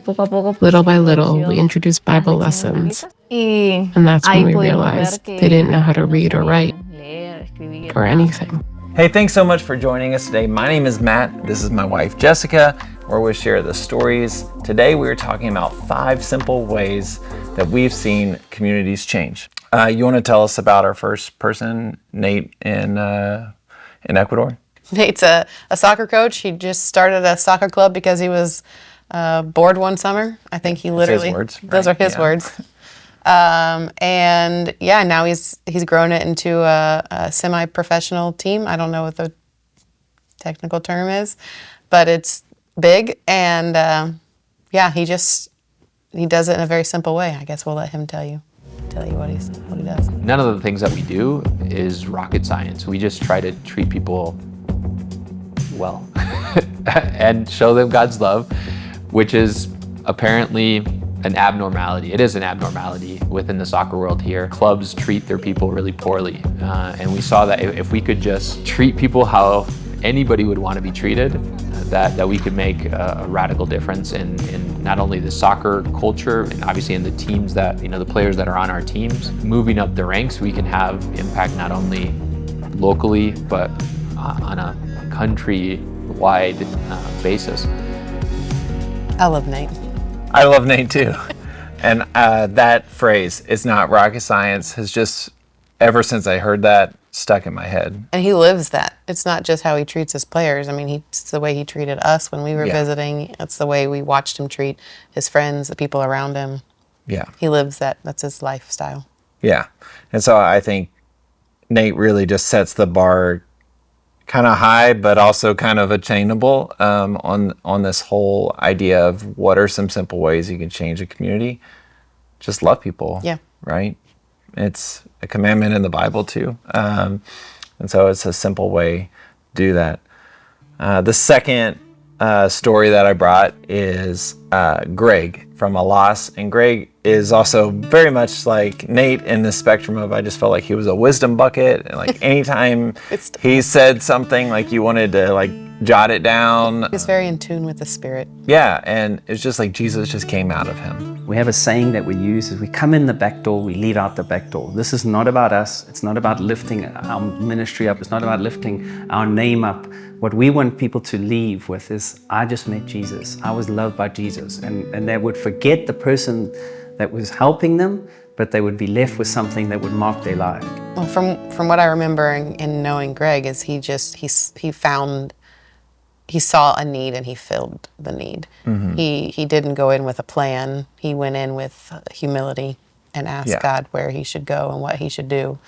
Little by little, we introduced Bible lessons, and that's when we realized they didn't know how to read or write or anything. Hey, thanks so much for joining us today. My name is Matt. This is my wife, Jessica, where we share the stories. Today, we're talking about 5 simple ways that we've seen communities change. You want to tell us about our first person, Nate, in Ecuador? Nate's a soccer coach. He just started a soccer club because he was bored one summer. I think he literally, words, right? Those are his words. And yeah, now he's grown it into a semi-professional team. I don't know what the technical term is, but it's big. And yeah, he does it in a very simple way. I guess we'll let him tell you what he does. None of the things that we do is rocket science. We just try to treat people well and show them God's love, which is apparently an abnormality. It is an abnormality within the soccer world here. Clubs treat their people really poorly. And we saw that if we could just treat people how anybody would want to be treated, that we could make a radical difference in not only the soccer culture and obviously in the teams that, the players that are on our teams. Moving up the ranks, we can have impact not only locally, but on a country-wide basis. I love Nate. I love Nate too. And that phrase, "it's not rocket science," has just, ever since I heard that, stuck in my head. And he lives that. It's not just how he treats his players. I mean, it's the way he treated us when we were visiting. It's the way we watched him treat his friends, the people around him. Yeah. He lives that. That's his lifestyle. Yeah. And so I think Nate really just sets the bar kind of high, but also kind of attainable on this whole idea of what are some simple ways you can change a community. Just love people. Yeah. Right? It's a commandment in the Bible too. And so it's a simple way to do that. The second story that I brought is Greg from A Loss. And Greg is also very much like Nate in the spectrum of, I just felt like he was a wisdom bucket. And like anytime he said something, like you wanted to like jot it down. He's very in tune with the Spirit. Yeah, and it's just like Jesus just came out of him. We have a saying that we use is we come in the back door, we leave out the back door. This is not about us. It's not about lifting our ministry up. It's not about lifting our name up. What we want people to leave with is, I just met Jesus. I was loved by Jesus. And they would forget the person that was helping them, but they would be left with something that would mark their life. Well, from what I remember in knowing Greg is he saw a need and he filled the need. Mm-hmm. He didn't go in with a plan. He went in with humility and asked God where he should go and what he should do.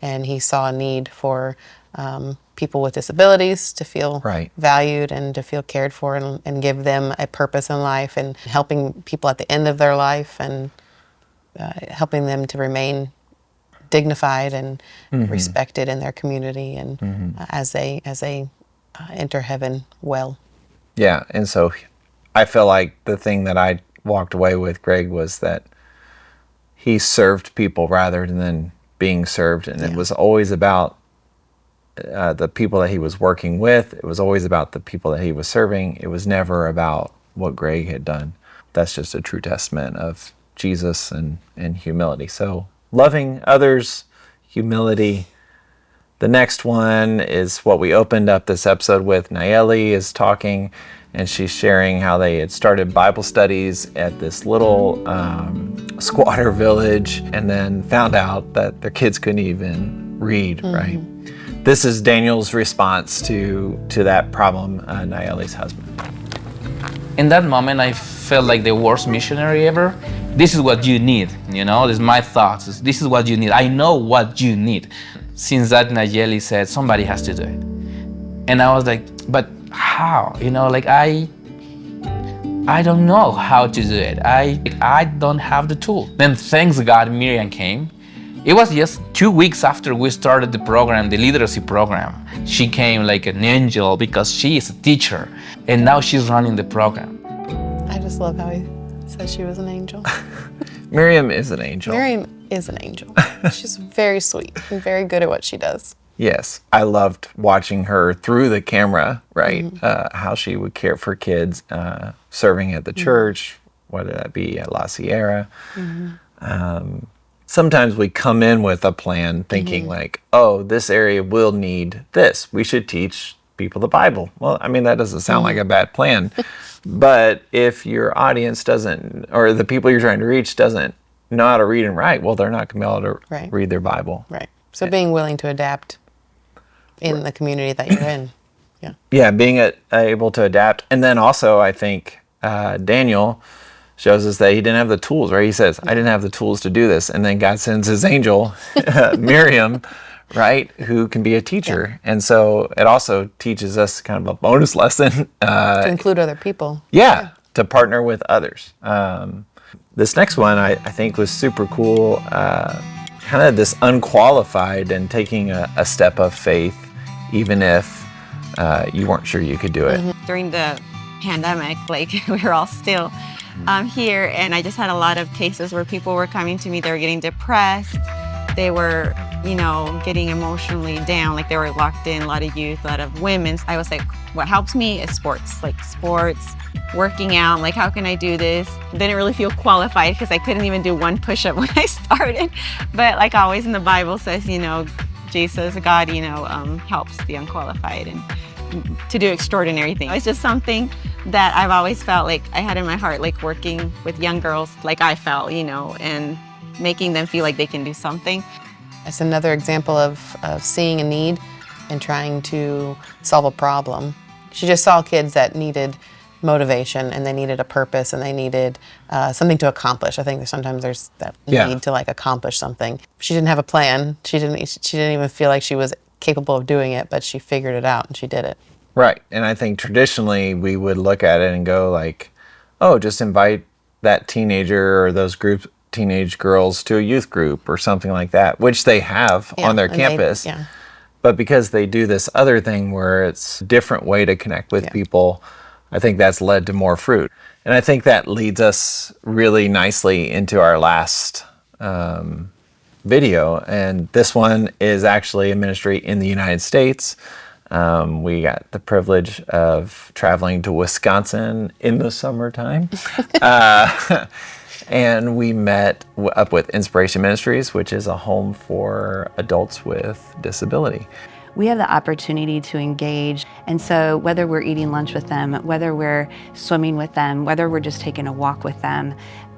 And he saw a need for people with disabilities to feel valued and to feel cared for and give them a purpose in life, and helping people at the end of their life and helping them to remain dignified and respected in their community and as they enter heaven well. Yeah, and so I feel like the thing that I walked away with Greg was that he served people rather than being served, and it was always about the people that he was working with. It was always about the people that he was serving. It was never about what Greg had done. That's just a true testament of Jesus and humility. So loving others, humility. The next one is what we opened up this episode with. Nayeli is talking, and she's sharing how they had started Bible studies at this little squatter village, and then found out that their kids couldn't even read, right? This is Daniel's response to that problem, Nayeli's husband. In that moment, I felt like the worst missionary ever. This is what you need, this is my thoughts. This is what you need. I know what you need. Since that, Nayeli said, somebody has to do it. And I was like, but how? I don't know how to do it. I don't have the tool. Then thanks God, Miriam came. It was just 2 weeks after we started the program, the literacy program. She came like an angel because she is a teacher, and now she's running the program. I just love how he said she was an angel. Miriam is an angel. Miriam is an angel. She's very sweet and very good at what she does. Yes, I loved watching her through the camera, right? How she would care for kids, serving at the church, whether that be at La Sierra. Sometimes we come in with a plan thinking like, oh, this area will need this. We should teach people the Bible. Well, I mean, that doesn't sound like a bad plan. But if your audience doesn't, or the people you're trying to reach doesn't know how to read and write, well, they're not going to be able to read their Bible. Right. So being willing to adapt in the community that you're in. Yeah, being able to adapt. And then also, I think Daniel shows us that he didn't have the tools, right? He says, I didn't have the tools to do this. And then God sends his angel, Miriam, right, who can be a teacher. And so it also teaches us kind of a bonus lesson. To include other people. Yeah, to partner with others. This next one I think was super cool. Kind of this unqualified and taking a step of faith, even if you weren't sure you could do it. During the pandemic, like we were all still here, and I just had a lot of cases where people were coming to me, they were getting depressed, they were, you know, getting emotionally down, like they were locked in, a lot of youth, a lot of women. I was like, what helps me is sports, working out, like how can I do this? Didn't really feel qualified because I couldn't even do one push-up when I started. But like always in the Bible says, you know, Jesus, God, you know, helps the unqualified and to do extraordinary things. It's just something that I've always felt like I had in my heart, like working with young girls like I felt, you know, and making them feel like they can do something. It's another example of seeing a need and trying to solve a problem. She just saw kids that needed motivation and they needed a purpose and they needed something to accomplish. I think sometimes there's that need to like accomplish something. She didn't have a plan. She didn't even feel like she was capable of doing it, but she figured it out and she did it. Right. And I think traditionally we would look at it and go like, oh, just invite that teenager or those teenage girls to a youth group or something like that, which they have on their campus. But because they do this other thing where it's a different way to connect with people, I think that's led to more fruit. And I think that leads us really nicely into our last video. And this one is actually a ministry in the United States. We got the privilege of traveling to Wisconsin in the summertime. And we met up with Inspiration Ministries, which is a home for adults with disability. We have the opportunity to engage. And so whether we're eating lunch with them, whether we're swimming with them, whether we're just taking a walk with them,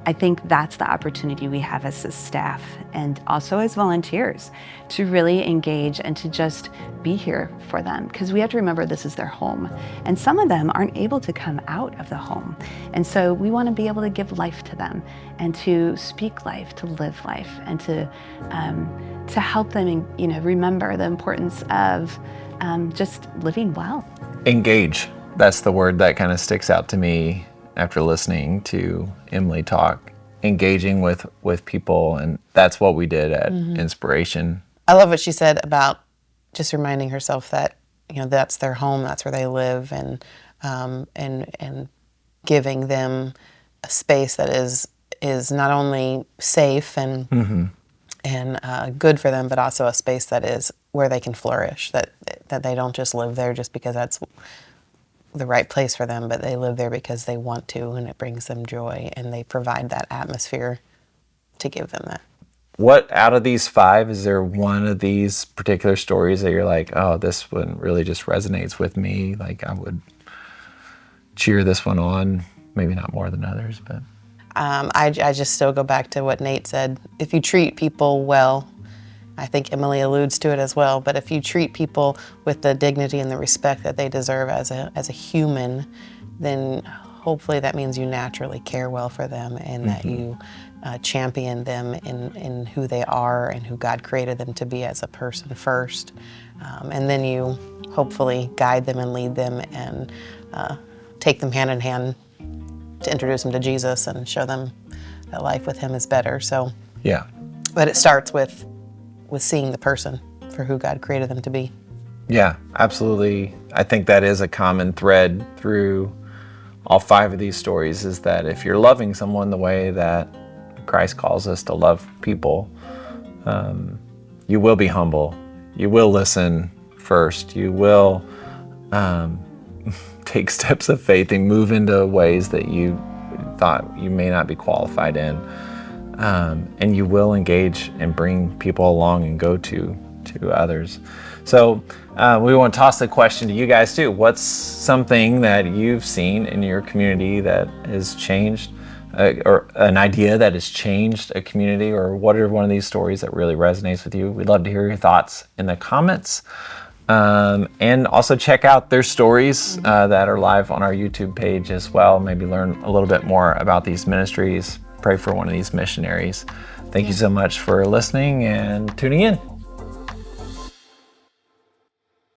I think that's the opportunity we have as a staff and also as volunteers to really engage and to just be here for them, because we have to remember this is their home. And some of them aren't able to come out of the home. And so we want to be able to give life to them and to speak life, to live life, and to help them, you know, remember the importance of just living well. Engage. That's the word that kind of sticks out to me after listening to Emily talk. Engaging with people, and that's what we did at Inspiration. I love what she said about just reminding herself that, you know, that's their home, that's where they live, and giving them a space that is not only safe and good for them, but also a space that is where they can flourish, that they don't just live there just because that's the right place for them, but they live there because they want to, and it brings them joy, and they provide that atmosphere to give them that. What out of these 5, is there one of these particular stories that you're like, oh, this one really just resonates with me, like I would cheer this one on, maybe not more than others, but... I just still go back to what Nate said. If you treat people well, I think Emily alludes to it as well, but if you treat people with the dignity and the respect that they deserve as a human, then hopefully that means you naturally care well for them, and that you champion them in who they are and who God created them to be as a person first. And then you hopefully guide them and lead them and take them hand in hand to introduce them to Jesus and show them that life with him is better. So, yeah. But it starts with seeing the person for who God created them to be. Yeah, absolutely. I think that is a common thread through all 5 of these stories, is that if you're loving someone the way that Christ calls us to love people, you will be humble. You will listen first. You will take steps of faith and move into ways that you thought you may not be qualified in. And you will engage and bring people along and go to others. So we want to toss the question to you guys too. What's something that you've seen in your community that has changed, or an idea that has changed a community, or what are one of these stories that really resonates with you? We'd love to hear your thoughts in the comments. And also check out their stories that are live on our YouTube page as well. Maybe learn a little bit more about these ministries. Pray for one of these missionaries. Thank you so much for listening and tuning in.